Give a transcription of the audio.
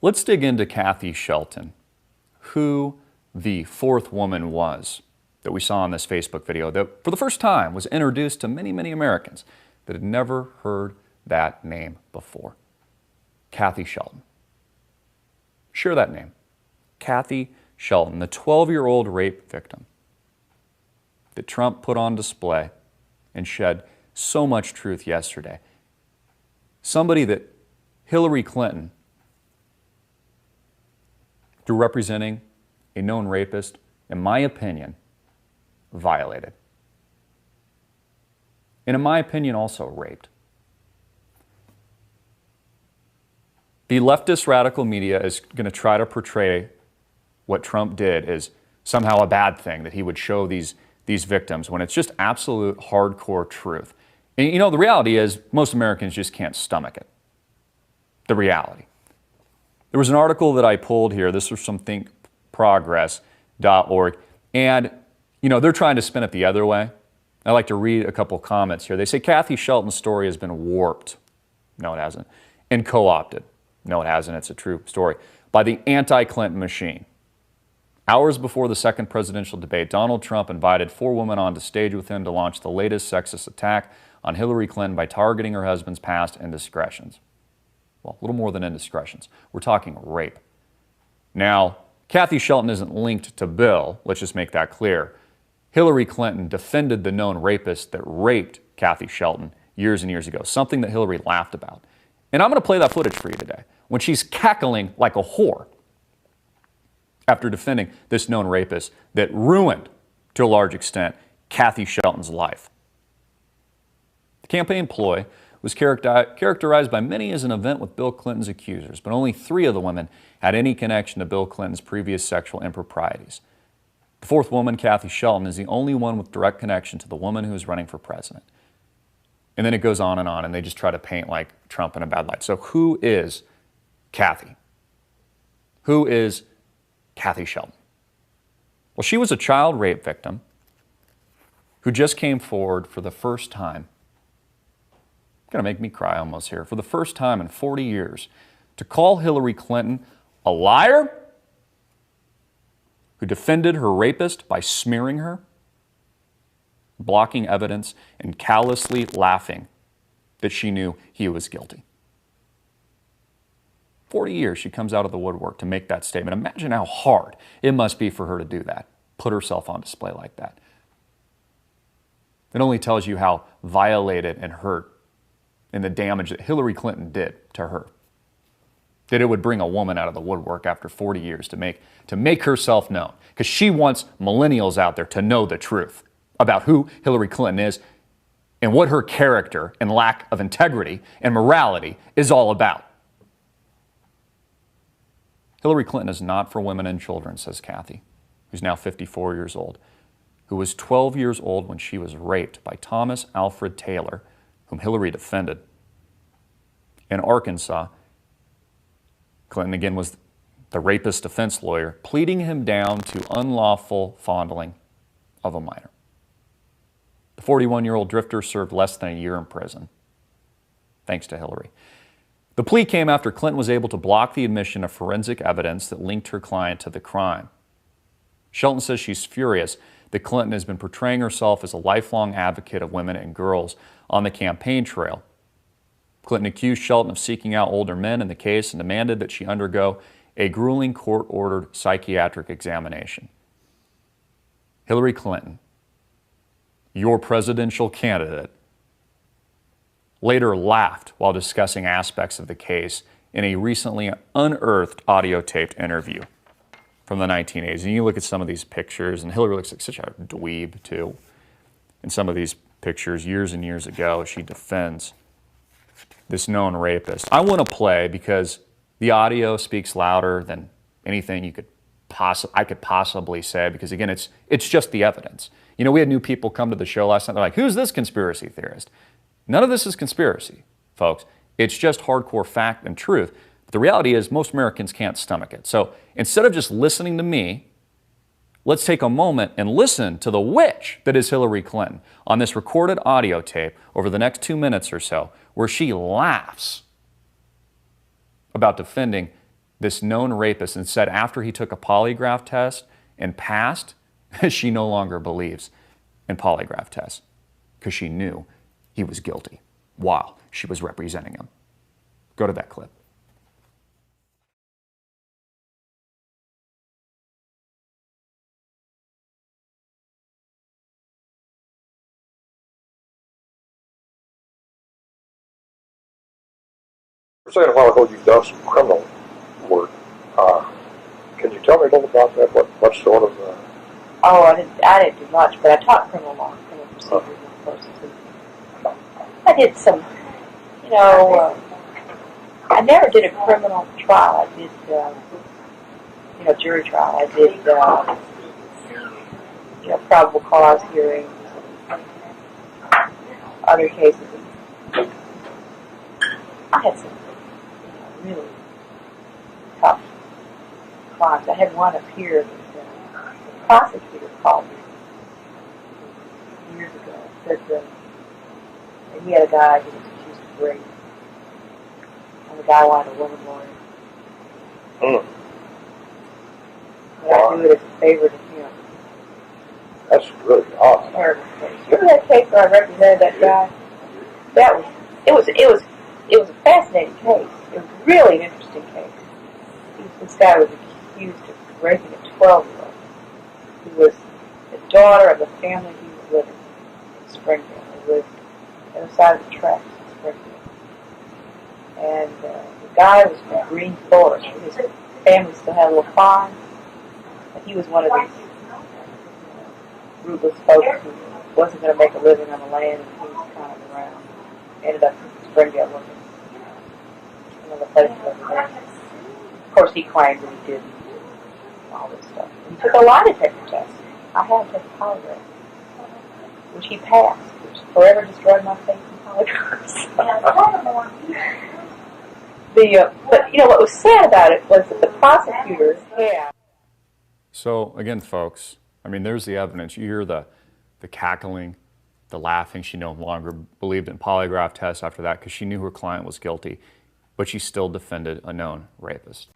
Let's dig into Kathy Shelton, who the fourth woman was that we saw in this Facebook video that for the first time was introduced to many, many Americans that had never heard that name before. Kathy Shelton. Share that name. Kathy Shelton, the 12-year-old rape victim that Trump put on display and shed so much truth yesterday. Somebody that Hillary Clinton, through representing a known rapist, in my opinion, violated. And in my opinion, also raped. The leftist radical media is going to try to portray what Trump did as somehow a bad thing, that he would show these victims, when it's just absolute hardcore truth. And you know, the reality is most Americans just can't stomach it. The reality. There was an article that I pulled here. This was from thinkprogress.org. And, you know, they're trying to spin it the other way. I'd like to read a couple comments here. They say Kathy Shelton's story has been warped. No, it hasn't. And co-opted. No, it hasn't. It's a true story. By the anti-Clinton machine. Hours before the second presidential debate, Donald Trump invited four women onto stage with him to launch the latest sexist attack on Hillary Clinton by targeting her husband's past indiscretions. Well, a little more than indiscretions. We're talking rape. Now, Kathy Shelton isn't linked to Bill. Let's just make that clear. Hillary Clinton defended the known rapist that raped Kathy Shelton years and years ago, something that Hillary laughed about. And I'm going to play that footage for you today, when she's cackling like a whore after defending this known rapist that ruined, to a large extent, Kathy Shelton's life. The campaign ploy was characterized by many as an event with Bill Clinton's accusers, but only 3 of the women had any connection to Bill Clinton's previous sexual improprieties. The fourth woman, Kathy Shelton, is the only one with direct connection to the woman who is running for president. And then it goes on, and they just try to paint like Trump in a bad light. So who is Kathy? Who is Kathy Shelton? Well, she was a child rape victim who just came forward for the first time. Going to make me cry almost here. For the first time in 40 years, to call Hillary Clinton a liar who defended her rapist by smearing her, blocking evidence, and callously laughing that she knew he was guilty. 40 years she comes out of the woodwork to make that statement. Imagine how hard it must be for her to do that, put herself on display like that. It only tells you how violated and hurt and the damage that Hillary Clinton did to her. That it would bring a woman out of the woodwork after 40 years to make herself known. Because she wants millennials out there to know the truth about who Hillary Clinton is and what her character and lack of integrity and morality is all about. Hillary Clinton is not for women and children, says Kathy, who's now 54 years old, who was 12 years old when she was raped by Thomas Alfred Taylor, whom Hillary defended. In Arkansas, Clinton again was the rapist defense lawyer, pleading him down to unlawful fondling of a minor. The 41-year-old drifter served less than a year in prison, thanks to Hillary. The plea came after Clinton was able to block the admission of forensic evidence that linked her client to the crime. Shelton says she's furious that Clinton has been portraying herself as a lifelong advocate of women and girls on the campaign trail. Clinton accused Shelton of seeking out older men in the case and demanded that she undergo a grueling court-ordered psychiatric examination. Hillary Clinton, your presidential candidate, later laughed while discussing aspects of the case in a recently unearthed audio-taped interview from the 1980s. And you look at some of these pictures, and Hillary looks like such a dweeb, too. In some of these pictures, years and years ago, she defends this known rapist. I want to play because the audio speaks louder than anything I could possibly say, because again, it's just the evidence. You know, we had new people come to the show last night. They're like, who's this conspiracy theorist? None of this is conspiracy, folks. It's just hardcore fact and truth. But the reality is most Americans can't stomach it. So instead of just listening to me, let's take a moment and listen to the witch that is Hillary Clinton on this recorded audio tape over the next 2 minutes or so, where she laughs about defending this known rapist, and said after he took a polygraph test and passed, she no longer believes in polygraph tests because she knew he was guilty while she was representing him. Go to that clip. You're saying a while ago you've done some criminal work. Can you tell me a little about that? What sort of? Oh, I didn't do much, but I taught criminal law, criminal procedures and courses. I did some, I never did a criminal trial. I did, jury trial. I did, probable cause hearings, other cases. I had some, really tough crimes. I had one up here that the prosecutor called me years ago. Said that he had a guy who was accused of rape, and the guy wanted a woman lawyer. But I do it as a favor to him. That's really awesome. Terrible case. Remember that case where I represented that guy? It was a fascinating case. It was really an interesting case. This guy was accused of raping a 12-year-old who was the daughter of the family he was living in Springfield. They lived on the other side of the tracks in Springfield. And the guy was from Green Forest. His family still had a little farm. But he was one of these ruthless folks who wasn't going to make a living on the land, and he was kind of around. Ended up in Springfield looking another place over there. Of course, he claimed that he didn't, all this stuff. He took a lie detector test. I had to take a polygraph, which he passed, which forever destroyed my faith in polygraphs. But what was sad about it was that the prosecutors had. So again, folks, I mean, there's the evidence. You hear the cackling, the laughing. She no longer believed in polygraph tests after that because she knew her client was guilty, but she still defended a known rapist.